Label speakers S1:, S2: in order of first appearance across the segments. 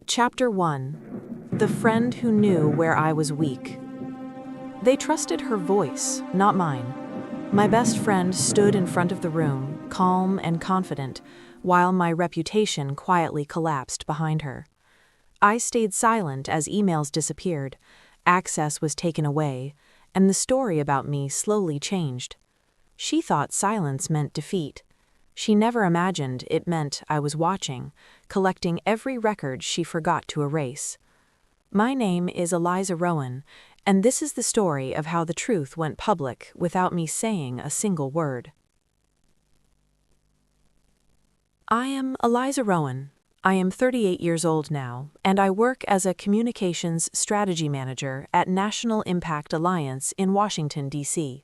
S1: Chapter 1. The Friend Who Knew Where I Was Weak. They trusted her voice, not mine. My best friend stood in front of the room, calm and confident, while my reputation quietly collapsed behind her. I stayed silent as emails disappeared, access was taken away, and the story about me slowly changed. She thought silence meant defeat. She never imagined it meant I was watching, collecting every record she forgot to erase. My name is Eliza Rowan, and this is the story of how the truth went public without me saying a single word. I am Eliza Rowan. I am 38 years old now, and I work as a communications strategy manager at National Impact Alliance in Washington, D.C.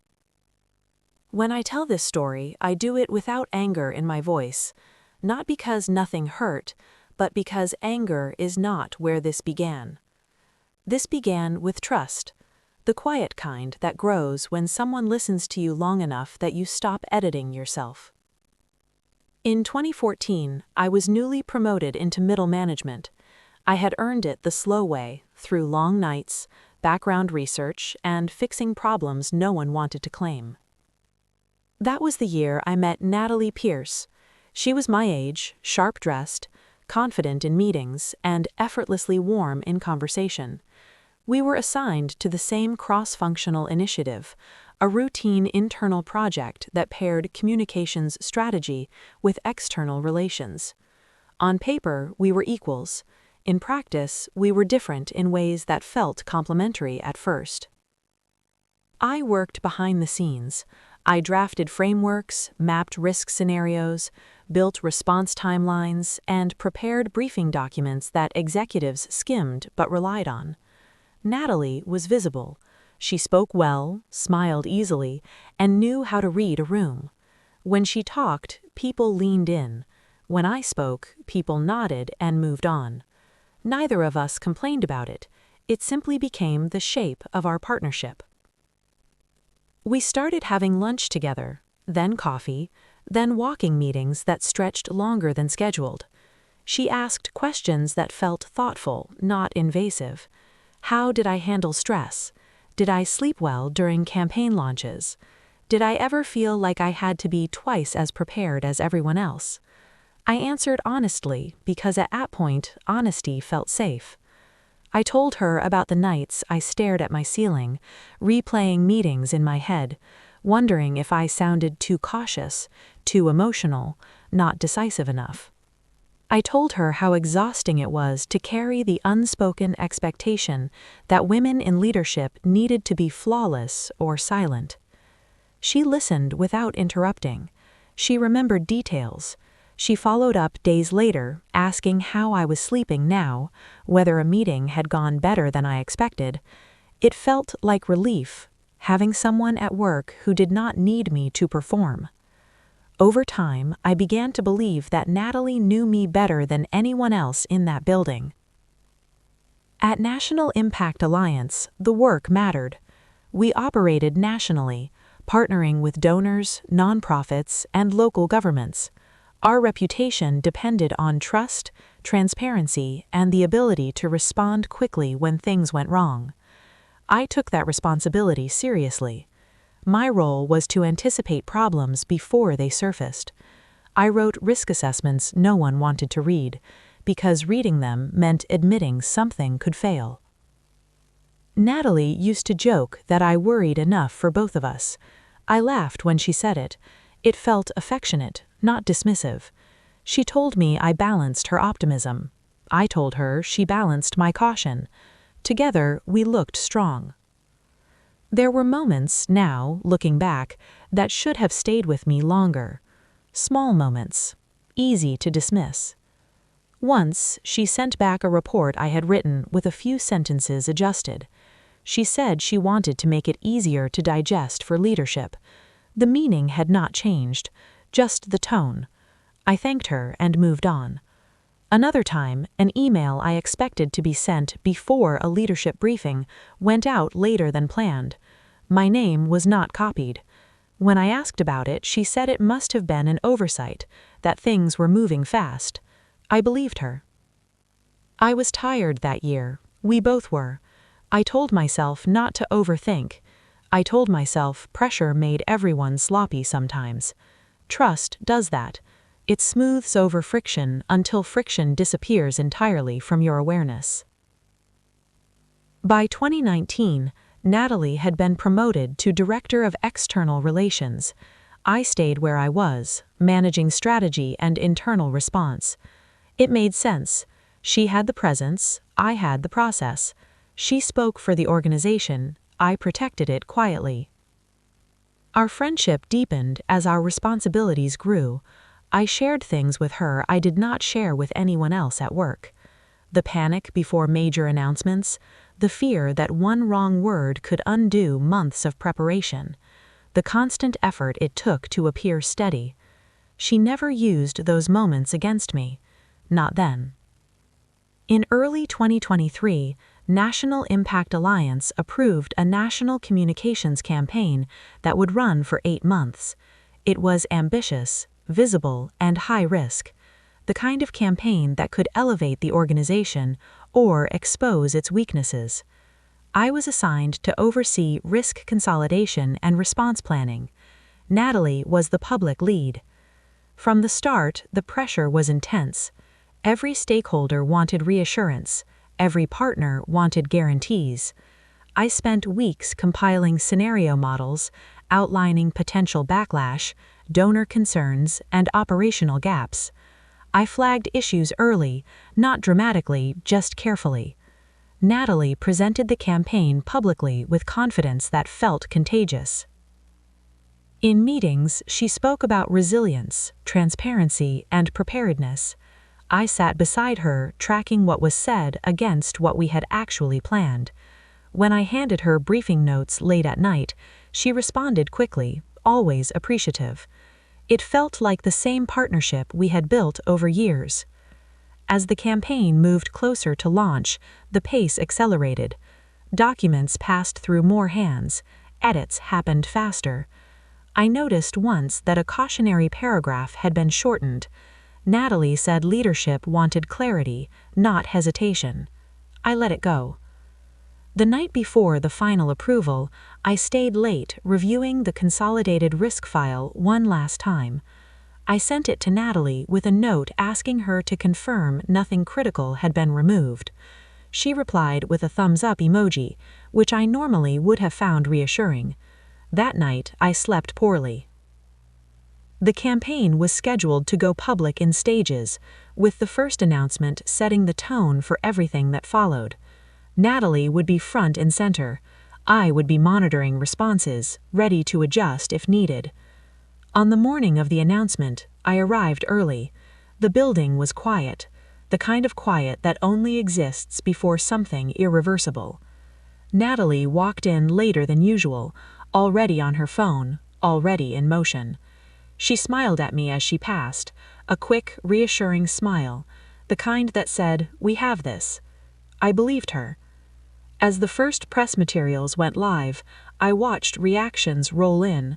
S1: When I tell this story, I do it without anger in my voice, not because nothing hurt, but because anger is not where this began. This began with trust, the quiet kind that grows when someone listens to you long enough that you stop editing yourself. In 2014, I was newly promoted into middle management. I had earned it the slow way, through long nights, background research, and fixing problems no one wanted to claim. That was the year I met Natalie Pierce. She was my age, sharp-dressed, confident in meetings, and effortlessly warm in conversation. We were assigned to the same cross-functional initiative, a routine internal project that paired communications strategy with external relations. On paper, we were equals. In practice, we were different in ways that felt complementary at first. I worked behind the scenes. I drafted frameworks, mapped risk scenarios, built response timelines, and prepared briefing documents that executives skimmed but relied on. Natalie was visible. She spoke well, smiled easily, and knew how to read a room. When she talked, people leaned in. When I spoke, people nodded and moved on. Neither of us complained about it. It simply became the shape of our partnership. We started having lunch together, then coffee, then walking meetings that stretched longer than scheduled. She asked questions that felt thoughtful, not invasive. How did I handle stress? Did I sleep well during campaign launches? Did I ever feel like I had to be twice as prepared as everyone else? I answered honestly because at that point, honesty felt safe. I told her about the nights I stared at my ceiling, replaying meetings in my head, wondering if I sounded too cautious, too emotional, not decisive enough. I told her how exhausting it was to carry the unspoken expectation that women in leadership needed to be flawless or silent. She listened without interrupting. She remembered details. She followed up days later, asking how I was sleeping now, whether a meeting had gone better than I expected. It felt like relief, having someone at work who did not need me to perform. Over time, I began to believe that Natalie knew me better than anyone else in that building. At National Impact Alliance, the work mattered. We operated nationally, partnering with donors, nonprofits, and local governments. Our reputation depended on trust, transparency, and the ability to respond quickly when things went wrong. I took that responsibility seriously. My role was to anticipate problems before they surfaced. I wrote risk assessments no one wanted to read, because reading them meant admitting something could fail. Natalie used to joke that I worried enough for both of us. I laughed when she said it. It felt affectionate, not dismissive. She told me I balanced her optimism. I told her she balanced my caution. Together, we looked strong. There were moments now, looking back, that should have stayed with me longer. Small moments, easy to dismiss. Once, she sent back a report I had written with a few sentences adjusted. She said she wanted to make it easier to digest for leadership. The meaning had not changed, just the tone. I thanked her and moved on. Another time, an email I expected to be sent before a leadership briefing went out later than planned. My name was not copied. When I asked about it, she said it must have been an oversight, that things were moving fast. I believed her. I was tired that year. We both were. I told myself not to overthink. I told myself pressure made everyone sloppy sometimes. Trust does that. It smooths over friction until friction disappears entirely from your awareness. By 2019, Natalie had been promoted to Director of External Relations. I stayed where I was, managing strategy and internal response. It made sense. She had the presence, I had the process. She spoke for the organization, I protected it quietly. Our friendship deepened as our responsibilities grew. I shared things with her I did not share with anyone else at work. The panic before major announcements, the fear that one wrong word could undo months of preparation, the constant effort it took to appear steady. She never used those moments against me. Not then. In early 2023, National Impact Alliance approved a national communications campaign that would run for 8 months. It was ambitious, visible, and high risk. The kind of campaign that could elevate the organization or expose its weaknesses. I was assigned to oversee risk consolidation and response planning. Natalie was the public lead. From the start, the pressure was intense. Every stakeholder wanted reassurance. Every partner wanted guarantees. I spent weeks compiling scenario models, outlining potential backlash, donor concerns, and operational gaps. I flagged issues early, not dramatically, just carefully. Natalie presented the campaign publicly with confidence that felt contagious. In meetings, she spoke about resilience, transparency, and preparedness. I sat beside her, tracking what was said against what we had actually planned. When I handed her briefing notes late at night, she responded quickly, always appreciative. It felt like the same partnership we had built over years. As the campaign moved closer to launch, the pace accelerated. Documents passed through more hands. Edits happened faster. I noticed once that a cautionary paragraph had been shortened. Natalie said leadership wanted clarity, not hesitation. I let it go. The night before the final approval, I stayed late reviewing the consolidated risk file one last time. I sent it to Natalie with a note asking her to confirm nothing critical had been removed. She replied with a thumbs-up emoji, which I normally would have found reassuring. That night, I slept poorly. The campaign was scheduled to go public in stages, with the first announcement setting the tone for everything that followed. Natalie would be front and center. I would be monitoring responses, ready to adjust if needed. On the morning of the announcement, I arrived early. The building was quiet, the kind of quiet that only exists before something irreversible. Natalie walked in later than usual, already on her phone, already in motion. She smiled at me as she passed, a quick, reassuring smile, the kind that said, "We have this." I believed her. As the first press materials went live, I watched reactions roll in.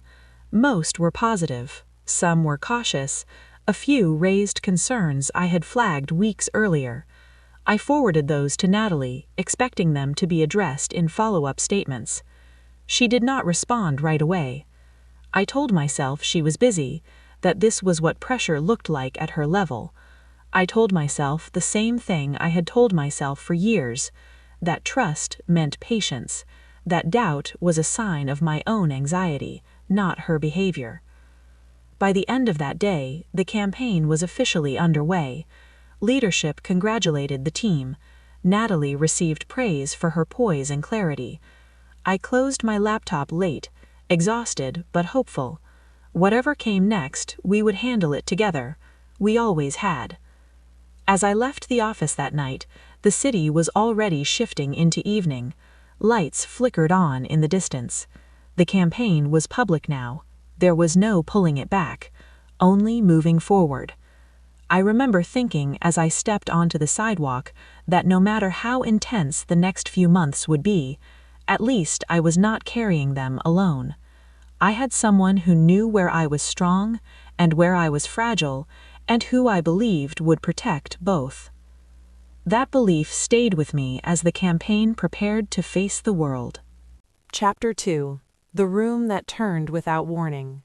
S1: Most were positive, some were cautious, a few raised concerns I had flagged weeks earlier. I forwarded those to Natalie, expecting them to be addressed in follow-up statements. She did not respond right away. I told myself she was busy, that this was what pressure looked like at her level. I told myself the same thing I had told myself for years, that trust meant patience, that doubt was a sign of my own anxiety, not her behavior. By the end of that day, the campaign was officially underway. Leadership congratulated the team. Natalie received praise for her poise and clarity. I closed my laptop late, exhausted but hopeful. Whatever came next, we would handle it together. We always had. As I left the office that night, the city was already shifting into evening. Lights flickered on in the distance. The campaign was public now. There was no pulling it back, only moving forward. I remember thinking as I stepped onto the sidewalk that no matter how intense the next few months would be, at least I was not carrying them alone. I had someone who knew where I was strong and where I was fragile, and who I believed would protect both. That belief stayed with me as the campaign prepared to face the world. Chapter 2: The Room That Turned Without Warning.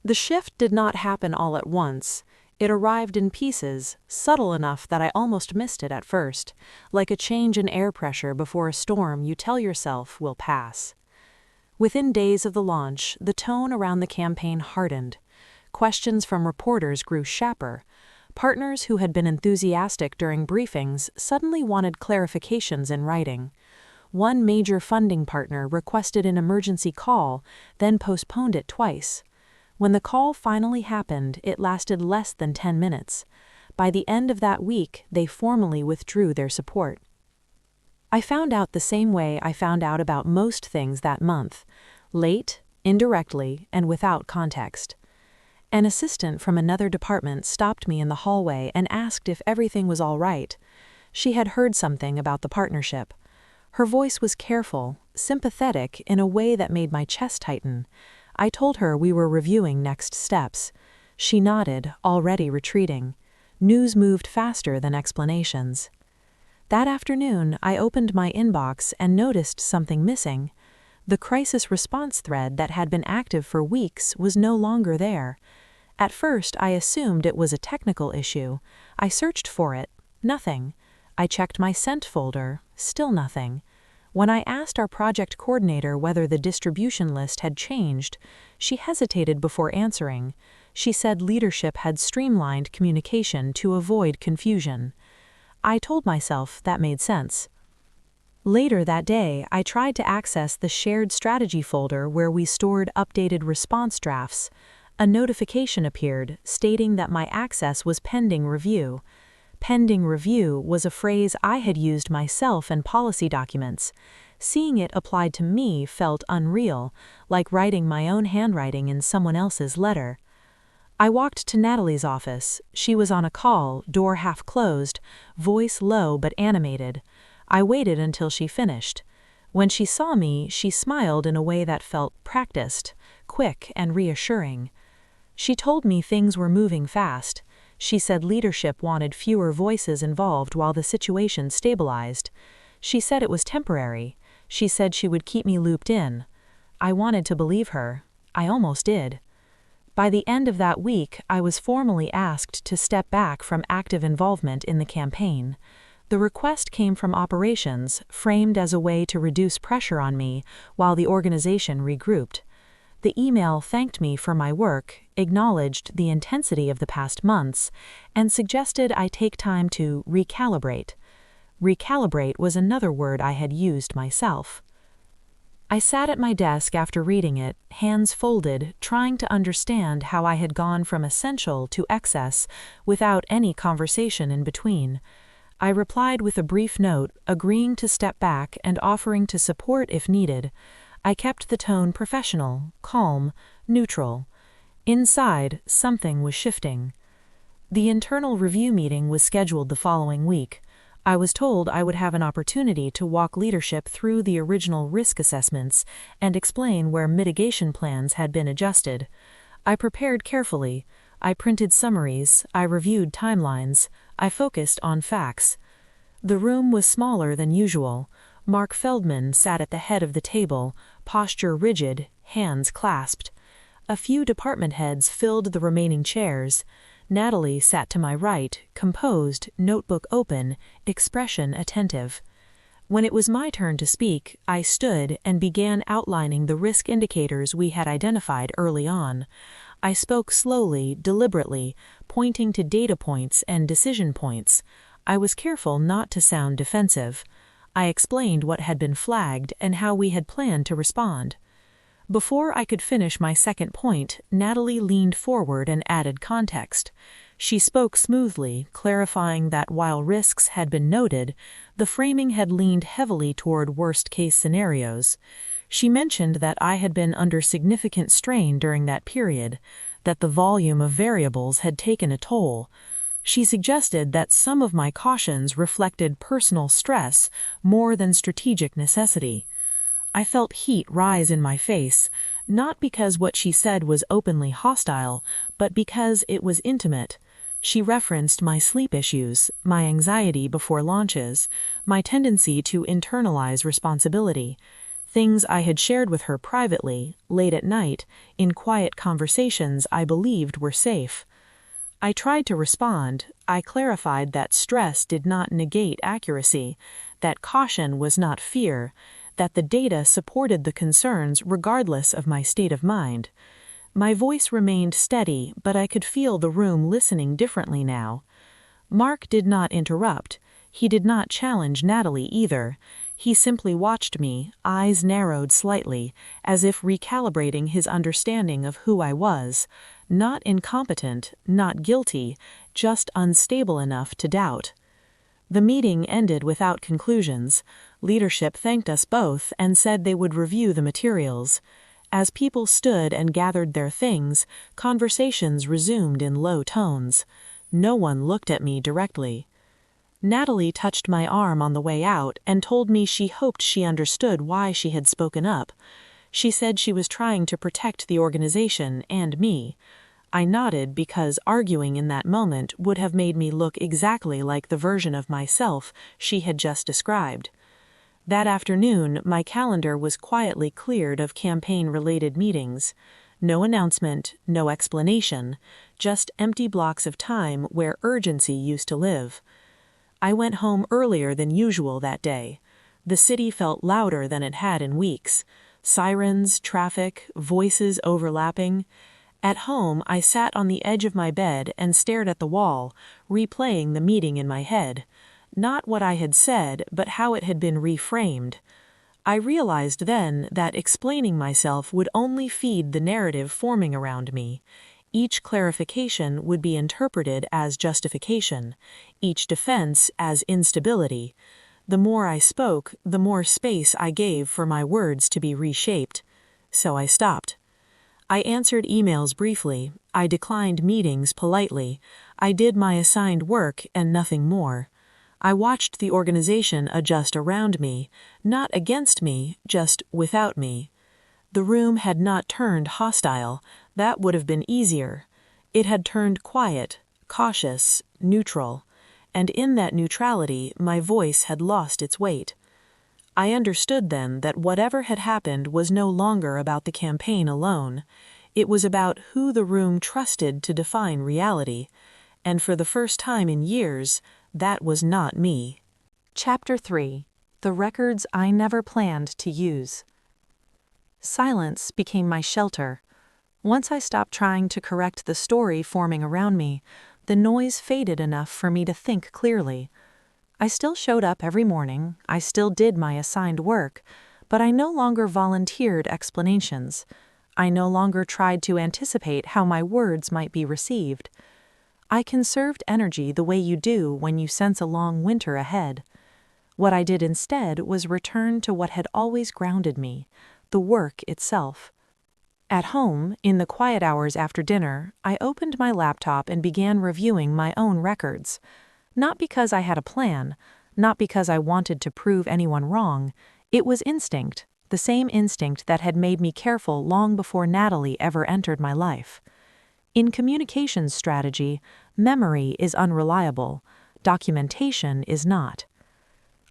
S1: The shift did not happen all at once. It arrived in pieces, subtle enough that I almost missed it at first, like a change in air pressure before a storm you tell yourself will pass. Within days of the launch, the tone around the campaign hardened. Questions from reporters grew sharper. Partners who had been enthusiastic during briefings suddenly wanted clarifications in writing. One major funding partner requested an emergency call, then postponed it twice. When the call finally happened, it lasted less than 10 minutes. By the end of that week, they formally withdrew their support. I found out the same way I found out about most things that month: late, indirectly, and without context. An assistant from another department stopped me in the hallway and asked if everything was all right. She had heard something about the partnership. Her voice was careful, sympathetic in a way that made my chest tighten. I told her we were reviewing next steps. She nodded, already retreating. News moved faster than explanations. That afternoon, I opened my inbox and noticed something missing. The crisis response thread that had been active for weeks was no longer there. At first, I assumed it was a technical issue. I searched for it. Nothing. I checked my sent folder. Still nothing. When I asked our project coordinator whether the distribution list had changed, she hesitated before answering. She said leadership had streamlined communication to avoid confusion. I told myself that made sense. Later that day, I tried to access the shared strategy folder where we stored updated response drafts. A notification appeared stating that my access was pending review. Pending review was a phrase I had used myself in policy documents. Seeing it applied to me felt unreal, like writing my own handwriting in someone else's letter. I walked to Natalie's office. She was on a call, door half closed, voice low but animated. I waited until she finished. When she saw me, she smiled in a way that felt practiced, quick, and reassuring. She told me things were moving fast. She said leadership wanted fewer voices involved while the situation stabilized. She said it was temporary. She said she would keep me looped in. I wanted to believe her. I almost did. By the end of that week, I was formally asked to step back from active involvement in the campaign. The request came from operations, framed as a way to reduce pressure on me while the organization regrouped. The email thanked me for my work, acknowledged the intensity of the past months, and suggested I take time to recalibrate. Recalibrate was another word I had used myself. I sat at my desk after reading it, hands folded, trying to understand how I had gone from essential to excess without any conversation in between. I replied with a brief note, agreeing to step back and offering to support if needed. I kept the tone professional, calm, neutral. Inside, something was shifting. The internal review meeting was scheduled the following week. I was told I would have an opportunity to walk leadership through the original risk assessments and explain where mitigation plans had been adjusted. I prepared carefully. I printed summaries. I reviewed timelines. I focused on facts. The room was smaller than usual. Mark Feldman sat at the head of the table, posture rigid, hands clasped. A few department heads filled the remaining chairs. Natalie sat to my right, composed, notebook open, expression attentive. When it was my turn to speak, I stood and began outlining the risk indicators we had identified early on. I spoke slowly, deliberately, pointing to data points and decision points. I was careful not to sound defensive. I explained what had been flagged and how we had planned to respond. Before I could finish my second point, Natalie leaned forward and added context. She spoke smoothly, clarifying that while risks had been noted, the framing had leaned heavily toward worst-case scenarios. She mentioned that I had been under significant strain during that period, that the volume of variables had taken a toll. She suggested that some of my cautions reflected personal stress more than strategic necessity. I felt heat rise in my face, not because what she said was openly hostile, but because it was intimate. She referenced my sleep issues, my anxiety before launches, my tendency to internalize responsibility, things I had shared with her privately, late at night, in quiet conversations I believed were safe. I tried to respond. I clarified that stress did not negate accuracy, that caution was not fear, that the data supported the concerns regardless of my state of mind. My voice remained steady, but I could feel the room listening differently now. Mark did not interrupt. He did not challenge Natalie either. He simply watched me, eyes narrowed slightly, as if recalibrating his understanding of who I was. Not incompetent, not guilty, just unstable enough to doubt. The meeting ended without conclusions. Leadership thanked us both and said they would review the materials. As people stood and gathered their things, conversations resumed in low tones. No one looked at me directly. Natalie touched my arm on the way out and told me she hoped she understood why she had spoken up. She said she was trying to protect the organization and me. I nodded because arguing in that moment would have made me look exactly like the version of myself she had just described. That afternoon, my calendar was quietly cleared of campaign-related meetings. No announcement, no explanation, just empty blocks of time where urgency used to live. I went home earlier than usual that day. The city felt louder than it had in weeks. Sirens, traffic, voices overlapping. At home, I sat on the edge of my bed and stared at the wall, replaying the meeting in my head. Not what I had said, but how it had been reframed. I realized then that explaining myself would only feed the narrative forming around me. Each clarification would be interpreted as justification, each defense as instability. The more I spoke, the more space I gave for my words to be reshaped. So I stopped. I answered emails briefly. I declined meetings politely. I did my assigned work and nothing more. I watched the organization adjust around me, not against me, just without me. The room had not turned hostile. That would have been easier. It had turned quiet, cautious, neutral, and in that neutrality my voice had lost its weight. I understood then that whatever had happened was no longer about the campaign alone. It was about who the room trusted to define reality, and for the first time in years, that was not me. Chapter 3. The Records I Never Planned to Use. Silence became my shelter. Once I stopped trying to correct the story forming around me, the noise faded enough for me to think clearly. I still showed up every morning, I still did my assigned work, but I no longer volunteered explanations. I no longer tried to anticipate how my words might be received. I conserved energy the way you do when you sense a long winter ahead. What I did instead was return to what had always grounded me, the work itself. At home, in the quiet hours after dinner, I opened my laptop and began reviewing my own records. Not because I had a plan, not because I wanted to prove anyone wrong. It was instinct, the same instinct that had made me careful long before Natalie ever entered my life. In communications strategy, memory is unreliable, documentation is not.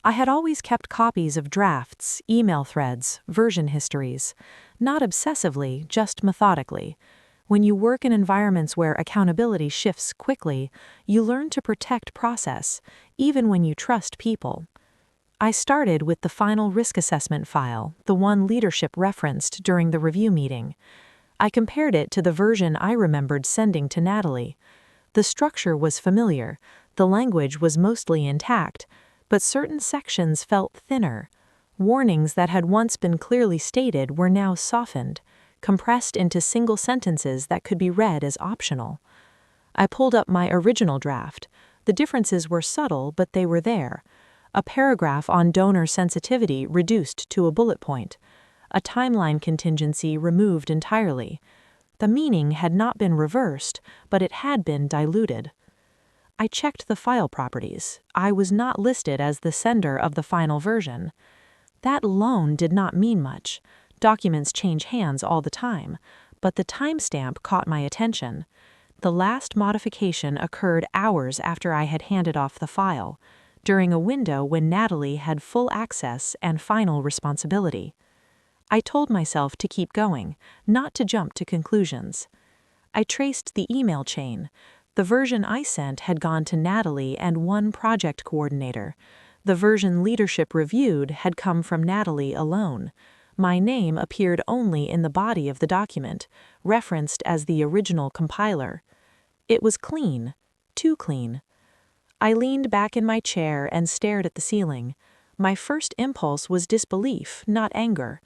S1: I had always kept copies of drafts, email threads, version histories, not obsessively, just methodically. When you work in environments where accountability shifts quickly, you learn to protect process, even when you trust people. I started with the final risk assessment file, the one leadership referenced during the review meeting. I compared it to the version I remembered sending to Natalie. The structure was familiar, the language was mostly intact, but certain sections felt thinner. Warnings that had once been clearly stated were now softened, compressed into single sentences that could be read as optional. I pulled up my original draft. The differences were subtle, but they were there. A paragraph on donor sensitivity reduced to a bullet point. A timeline contingency removed entirely. The meaning had not been reversed, but it had been diluted. I checked the file properties. I was not listed as the sender of the final version. That alone did not mean much. Documents change hands all the time, but the timestamp caught my attention. The last modification occurred hours after I had handed off the file, during a window when Natalie had full access and final responsibility. I told myself to keep going, not to jump to conclusions. I traced the email chain. The version I sent had gone to Natalie and one project coordinator. The version leadership reviewed had come from Natalie alone. My name appeared only in the body of the document, referenced as the original compiler. It was clean, too clean. I leaned back in my chair and stared at the ceiling. My first impulse was disbelief, not anger.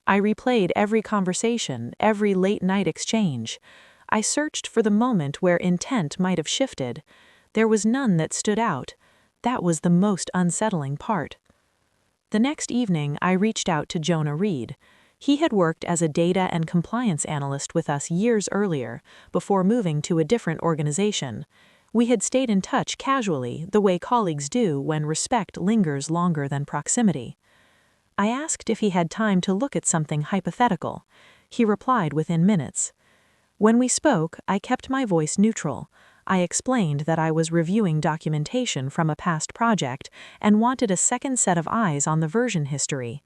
S1: I replayed every conversation, every late-night exchange. I searched for the moment where intent might have shifted. There was none that stood out. That was the most unsettling part. The next evening, I reached out to Jonah Reed. He had worked as a data and compliance analyst with us years earlier, before moving to a different organization. We had stayed in touch casually, the way colleagues do when respect lingers longer than proximity. I asked if he had time to look at something hypothetical. He replied within minutes. When we spoke, I kept my voice neutral. I explained that I was reviewing documentation from a past project and wanted a second set of eyes on the version history.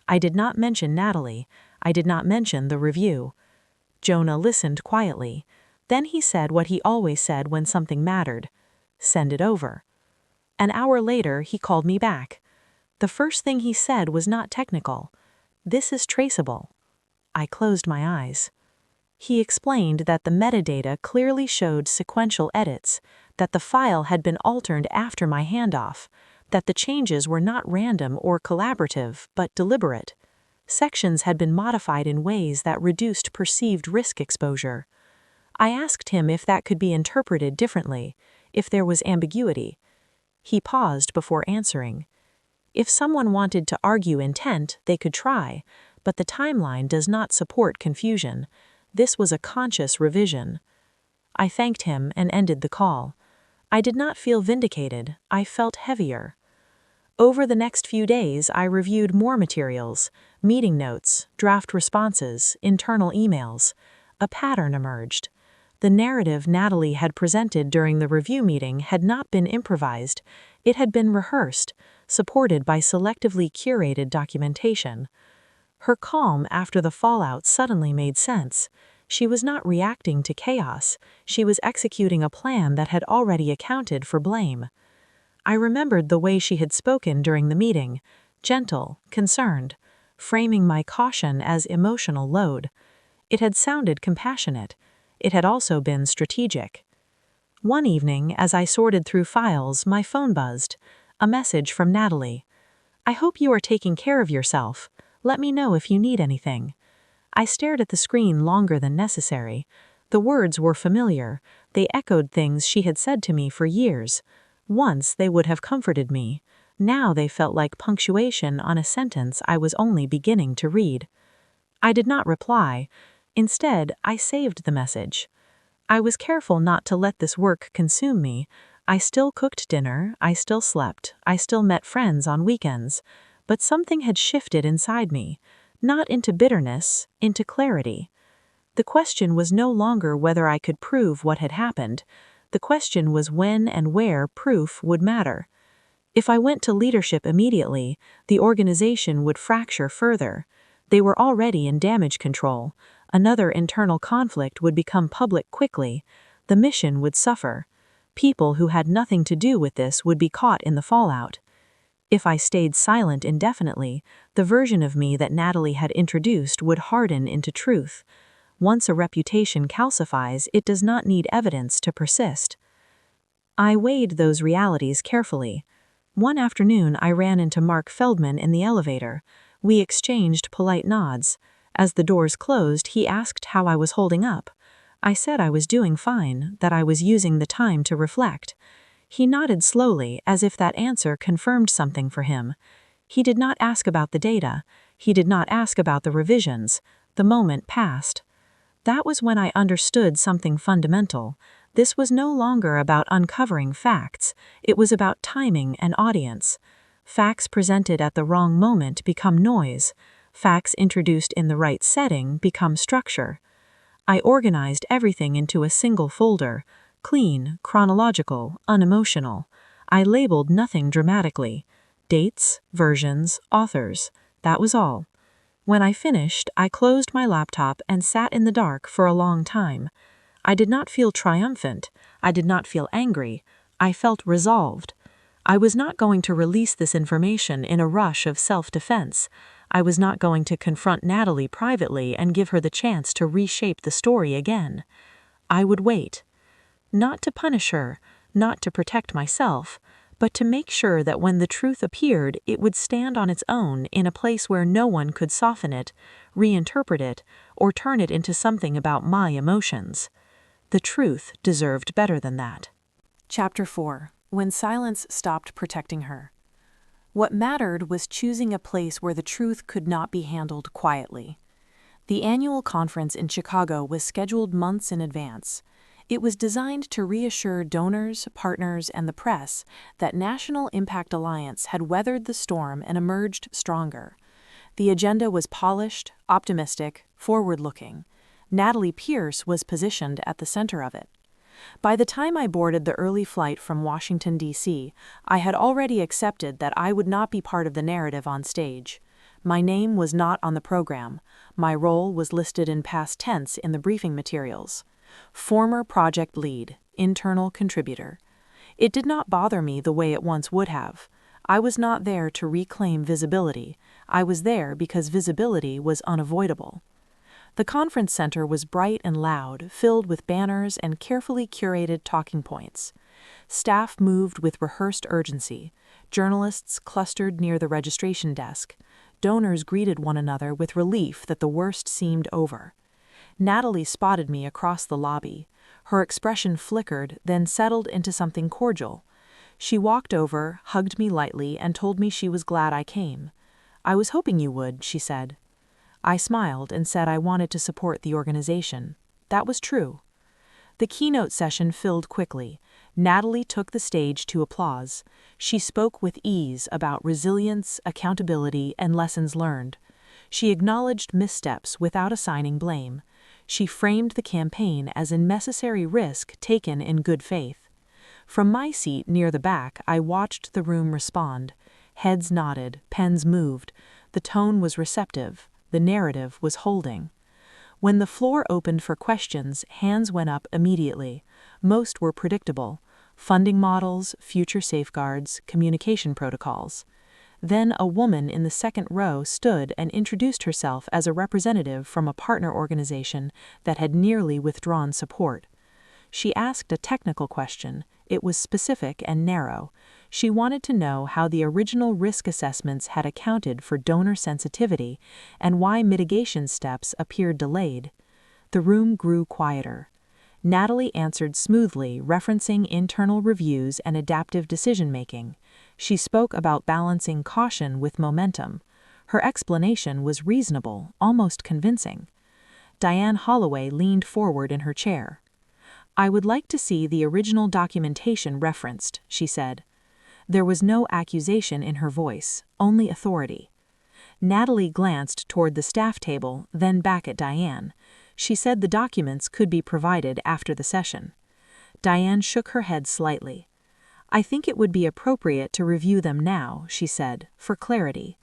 S1: I did not mention Natalie. I did not mention the review. Jonah listened quietly. Then he said what he always said when something mattered. Send it over. An hour later, he called me back. The first thing he said was not technical. This is traceable. I closed my eyes. He explained that the metadata clearly showed sequential edits, that the file had been altered after my handoff, that the changes were not random or collaborative, but deliberate. Sections had been modified in ways that reduced perceived risk exposure. I asked him if that could be interpreted differently, if there was ambiguity. He paused before answering. If someone wanted to argue intent, they could try, but the timeline does not support confusion. This was a conscious revision. I thanked him and ended the call. I did not feel vindicated. I felt heavier. Over the next few days, I reviewed more materials, meeting notes, draft responses, internal emails. A pattern emerged. The narrative Natalie had presented during the review meeting had not been improvised. It had been rehearsed, supported by selectively curated documentation. Her calm after the fallout suddenly made sense. She was not reacting to chaos. She was executing a plan that had already accounted for blame. I remembered the way she had spoken during the meeting, gentle, concerned, framing my caution as emotional load. It had sounded compassionate. It had also been strategic. One evening, as I sorted through files, my phone buzzed. A message from Natalie. I hope you are taking care of yourself. Let me know if you need anything. I stared at the screen longer than necessary. The words were familiar. They echoed things she had said to me for years. Once they would have comforted me. Now they felt like punctuation on a sentence I was only beginning to read. I did not reply. Instead, I saved the message. I was careful not to let this work consume me. I still cooked dinner, I still slept, I still met friends on weekends. But something had shifted inside me, not into bitterness, into clarity. The question was no longer whether I could prove what had happened. The question was when and where proof would matter. If I went to leadership immediately, the organization would fracture further. They were already in damage control. Another internal conflict would become public quickly. The mission would suffer. People who had nothing to do with this would be caught in the fallout. If I stayed silent indefinitely, the version of me that Natalie had introduced would harden into truth. Once a reputation calcifies, it does not need evidence to persist. I weighed those realities carefully. One afternoon, I ran into Mark Feldman in the elevator. We exchanged polite nods. As the doors closed, he asked how I was holding up. I said I was doing fine, that I was using the time to reflect. He nodded slowly, as if that answer confirmed something for him. He did not ask about the data. He did not ask about the revisions. The moment passed. That was when I understood something fundamental. This was no longer about uncovering facts. It was about timing and audience. Facts presented at the wrong moment become noise. Facts introduced in the right setting become structure. I organized everything into a single folder, clean, chronological, unemotional. I labeled nothing dramatically. Dates, versions, authors. That was all. When I finished, I closed my laptop and sat in the dark for a long time. I did not feel triumphant. I did not feel angry. I felt resolved. I was not going to release this information in a rush of self-defense. I was not going to confront Natalie privately and give her the chance to reshape the story again. I would wait. Not to punish her, not to protect myself, but to make sure that when the truth appeared, it would stand on its own in a place where no one could soften it, reinterpret it, or turn it into something about my emotions. The truth deserved better than that. Chapter 4. When silence stopped protecting her. What mattered was choosing a place where the truth could not be handled quietly. The annual conference in Chicago was scheduled months in advance. It was designed to reassure donors, partners, and the press that National Impact Alliance had weathered the storm and emerged stronger. The agenda was polished, optimistic, forward-looking. Natalie Pierce was positioned at the center of it. By the time I boarded the early flight from Washington, D.C., I had already accepted that I would not be part of the narrative on stage. My name was not on the program. My role was listed in past tense in the briefing materials. Former project lead, internal contributor. It did not bother me the way it once would have. I was not there to reclaim visibility. I was there because visibility was unavoidable. The conference center was bright and loud, filled with banners and carefully curated talking points. Staff moved with rehearsed urgency. Journalists clustered near the registration desk. Donors greeted one another with relief that the worst seemed over. Natalie spotted me across the lobby. Her expression flickered, then settled into something cordial. She walked over, hugged me lightly, and told me she was glad I came. "I was hoping you would," she said. I smiled and said I wanted to support the organization. That was true. The keynote session filled quickly. Natalie took the stage to applause. She spoke with ease about resilience, accountability, and lessons learned. She acknowledged missteps without assigning blame. She framed the campaign as a necessary risk taken in good faith. From my seat near the back, I watched the room respond. Heads nodded, pens moved. The tone was receptive. The narrative was holding. When the floor opened for questions, hands went up immediately. Most were predictable: funding models, future safeguards, communication protocols. Then a woman in the second row stood and introduced herself as a representative from a partner organization that had nearly withdrawn support. She asked a technical question. It was specific and narrow. She wanted to know how the original risk assessments had accounted for donor sensitivity and why mitigation steps appeared delayed. The room grew quieter. Natalie answered smoothly, referencing internal reviews and adaptive decision-making. She spoke about balancing caution with momentum. Her explanation was reasonable, almost convincing. Diane Holloway leaned forward in her chair. "I would like to see the original documentation referenced," she said. There was no accusation in her voice, only authority. Natalie glanced toward the staff table, then back at Diane. She said the documents could be provided after the session. Diane shook her head slightly. "I think it would be appropriate to review them now," she said, for clarity.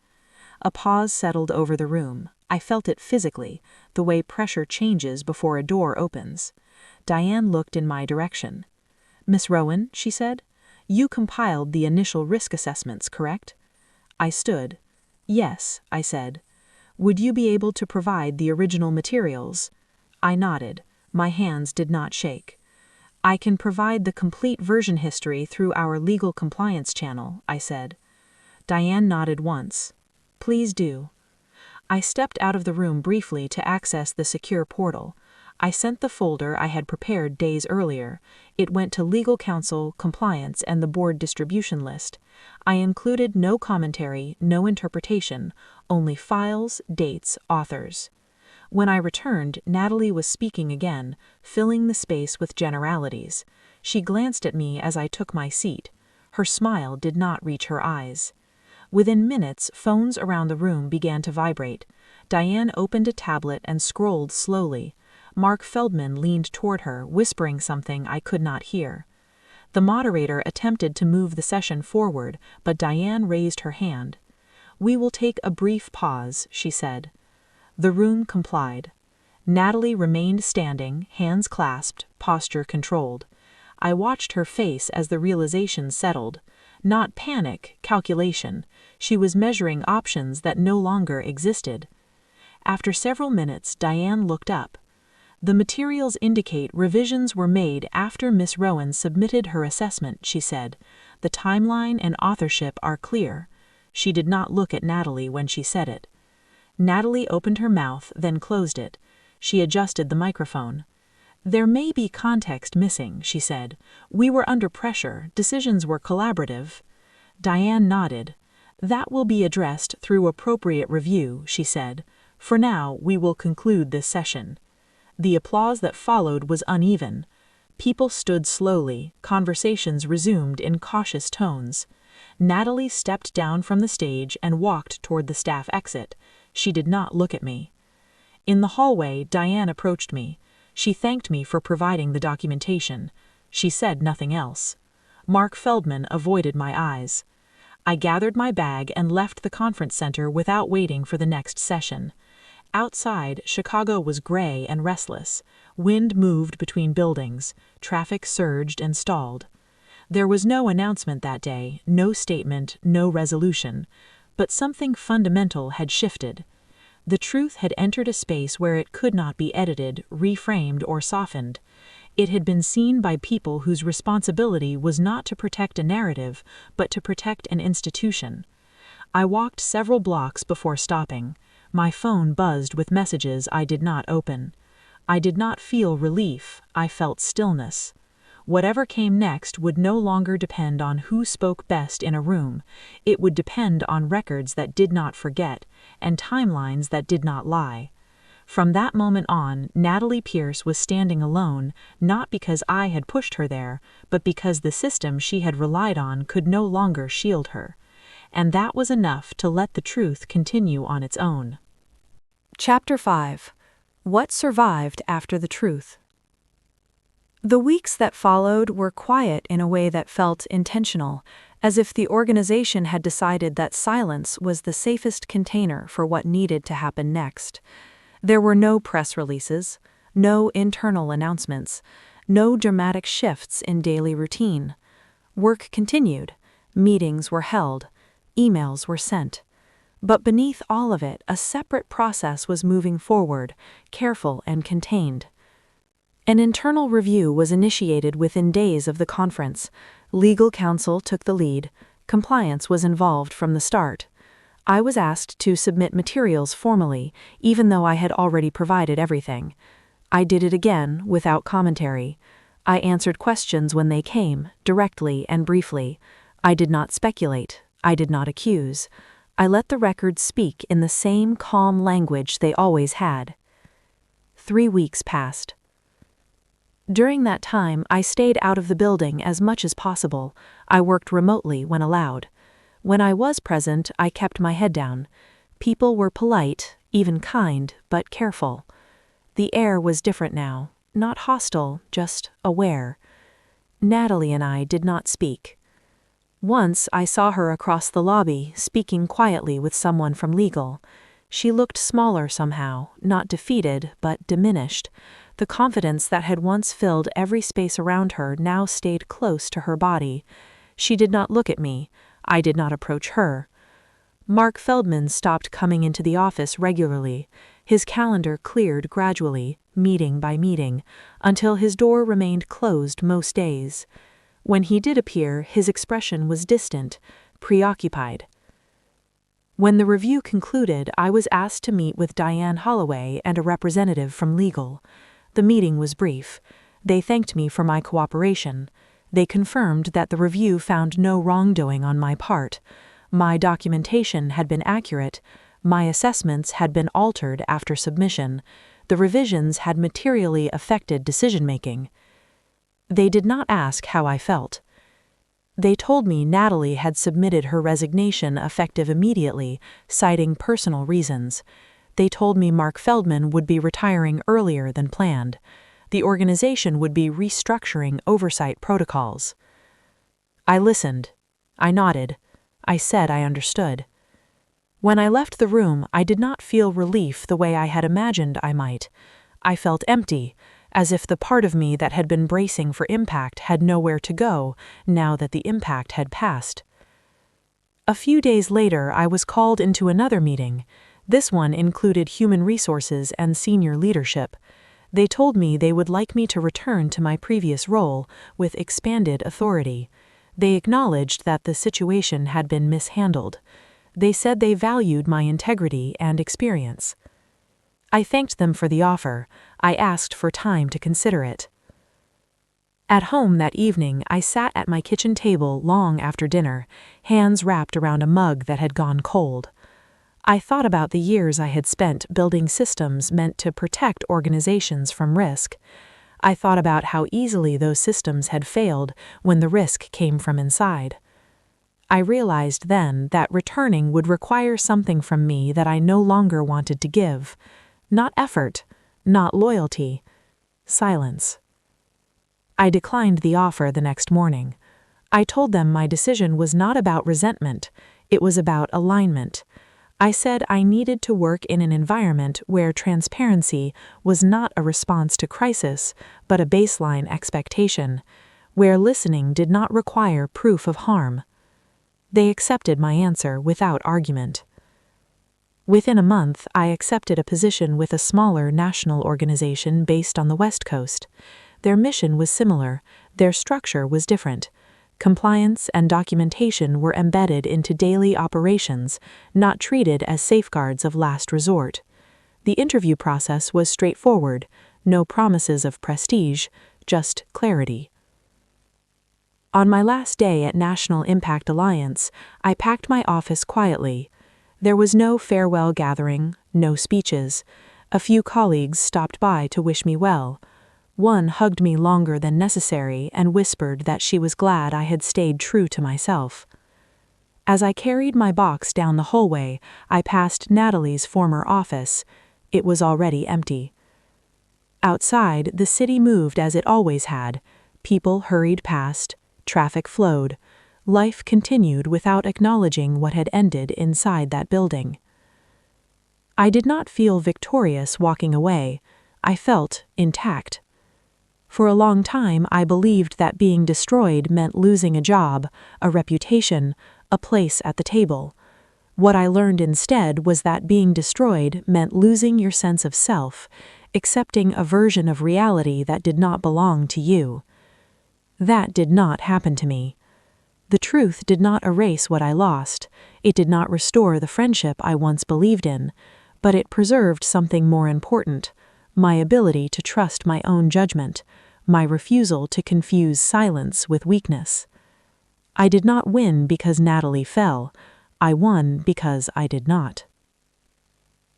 S1: A pause settled over the room. I felt it physically, the way pressure changes before a door opens. Diane looked in my direction. "Miss Rowan," she said, "you compiled the initial risk assessments, correct?" I stood. "Yes," I said. "Would you be able to provide the original materials?" I nodded. My hands did not shake. "I can provide the complete version history through our legal compliance channel," I said. Diane nodded once. "Please do." I stepped out of the room briefly to access the secure portal. I sent the folder I had prepared days earlier. It went to legal counsel, compliance, and the board distribution list. I included no commentary, no interpretation, only files, dates, authors. When I returned, Natalie was speaking again, filling the space with generalities. She glanced at me as I took my seat. Her smile did not reach her eyes. Within minutes, phones around the room began to vibrate. Diane opened a tablet and scrolled slowly. Mark Feldman leaned toward her, whispering something I could not hear. The moderator attempted to move the session forward, but Diane raised her hand. "We will take a brief pause," she said. The room complied. Natalie remained standing, hands clasped, posture controlled. I watched her face as the realization settled. Not panic, calculation. She was measuring options that no longer existed. After several minutes, Diane looked up. "The materials indicate revisions were made after Miss Rowan submitted her assessment," she said. "The timeline and authorship are clear." She did not look at Natalie when she said it. Natalie opened her mouth, then closed it. She adjusted the microphone. "There may be context missing," she said. "We were under pressure, decisions were collaborative." Diane nodded. "That will be addressed through appropriate review," she said. "For now, we will conclude this session." The applause that followed was uneven. People stood slowly, conversations resumed in cautious tones. Natalie stepped down from the stage and walked toward the staff exit. She did not look at me. In the hallway, Diane approached me. She thanked me for providing the documentation. She said nothing else. Mark Feldman avoided my eyes. I gathered my bag and left the conference center without waiting for the next session. Outside, Chicago was gray and restless. Wind moved between buildings. Traffic surged and stalled. There was no announcement that day, no statement, no resolution. But something fundamental had shifted. The truth had entered a space where it could not be edited, reframed, or softened. It had been seen by people whose responsibility was not to protect a narrative, but to protect an institution. I walked several blocks before stopping. My phone buzzed with messages I did not open. I did not feel relief, I felt stillness. Whatever came next would no longer depend on who spoke best in a room. It would depend on records that did not forget, and timelines that did not lie. From that moment on, Natalie Pierce was standing alone, not because I had pushed her there, but because the system she had relied on could no longer shield her. And that was enough to let the truth continue on its own. Chapter 5. What survived after the truth? The weeks that followed were quiet in a way that felt intentional, as if the organization had decided that silence was the safest container for what needed to happen next. There were no press releases, no internal announcements, no dramatic shifts in daily routine. Work continued, meetings were held, emails were sent. But beneath all of it, a separate process was moving forward, careful and contained. An internal review was initiated within days of the conference. Legal counsel took the lead. Compliance was involved from the start. I was asked to submit materials formally, even though I had already provided everything. I did it again, without commentary. I answered questions when they came, directly and briefly. I did not speculate. I did not accuse. I let the records speak in the same calm language they always had. 3 weeks passed. During that time, I stayed out of the building as much as possible. I worked remotely when allowed. When I was present, I kept my head down. People were polite, even kind, but careful. The air was different now, not hostile, just aware. Natalie and I did not speak. Once I saw her across the lobby, speaking quietly with someone from legal. She looked smaller somehow, not defeated, but diminished. The confidence that had once filled every space around her now stayed close to her body. She did not look at me. I did not approach her. Mark Feldman stopped coming into the office regularly. His calendar cleared gradually, meeting by meeting, until his door remained closed most days. When he did appear, his expression was distant, preoccupied. When the review concluded, I was asked to meet with Diane Holloway and a representative from legal. The meeting was brief. They thanked me for my cooperation. They confirmed that the review found no wrongdoing on my part. My documentation had been accurate. My assessments had been altered after submission. The revisions had materially affected decision-making. They did not ask how I felt. They told me Natalie had submitted her resignation effective immediately, citing personal reasons. They told me Mark Feldman would be retiring earlier than planned. The organization would be restructuring oversight protocols. I listened. I nodded. I said I understood. When I left the room, I did not feel relief the way I had imagined I might. I felt empty, as if the part of me that had been bracing for impact had nowhere to go now that the impact had passed. A few days later, I was called into another meeting. This one included human resources and senior leadership. They told me they would like me to return to my previous role with expanded authority. They acknowledged that the situation had been mishandled. They said they valued my integrity and experience. I thanked them for the offer. I asked for time to consider it. At home that evening, I sat at my kitchen table long after dinner, hands wrapped around a mug that had gone cold. I thought about the years I had spent building systems meant to protect organizations from risk. I thought about how easily those systems had failed when the risk came from inside. I realized then that returning would require something from me that I no longer wanted to give. Not effort, not loyalty, silence. I declined the offer the next morning. I told them my decision was not about resentment, it was about alignment. I said I needed to work in an environment where transparency was not a response to crisis, but a baseline expectation, where listening did not require proof of harm. They accepted my answer without argument. Within a month, I accepted a position with a smaller national organization based on the West Coast. Their mission was similar, their structure was different. Compliance and documentation were embedded into daily operations, not treated as safeguards of last resort. The interview process was straightforward, no promises of prestige, just clarity. On my last day at National Impact Alliance, I packed my office quietly. There was no farewell gathering, no speeches. A few colleagues stopped by to wish me well. One hugged me longer than necessary and whispered that she was glad I had stayed true to myself. As I carried my box down the hallway, I passed Natalie's former office. It was already empty. Outside, the city moved as it always had. People hurried past. Traffic flowed. Life continued without acknowledging what had ended inside that building. I did not feel victorious walking away. I felt intact. For a long time, I believed that being destroyed meant losing a job, a reputation, a place at the table. What I learned instead was that being destroyed meant losing your sense of self, accepting a version of reality that did not belong to you. That did not happen to me. The truth did not erase what I lost. It did not restore the friendship I once believed in, but it preserved something more important, my ability to trust my own judgment, my refusal to confuse silence with weakness. I did not win because Natalie fell. I won because I did not.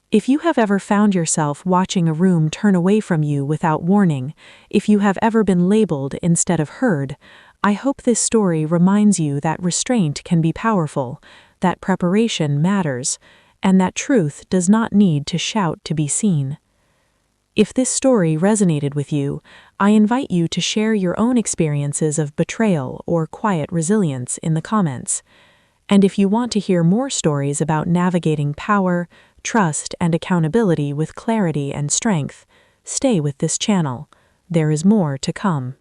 S1: If you have ever found yourself watching a room turn away from you without warning, if you have ever been labeled instead of heard, I hope this story reminds you that restraint can be powerful, that preparation matters, and that truth does not need to shout to be seen. If this story resonated with you, I invite you to share your own experiences of betrayal or quiet resilience in the comments. And if you want to hear more stories about navigating power, trust, and accountability with clarity and strength, stay with this channel. There is more to come.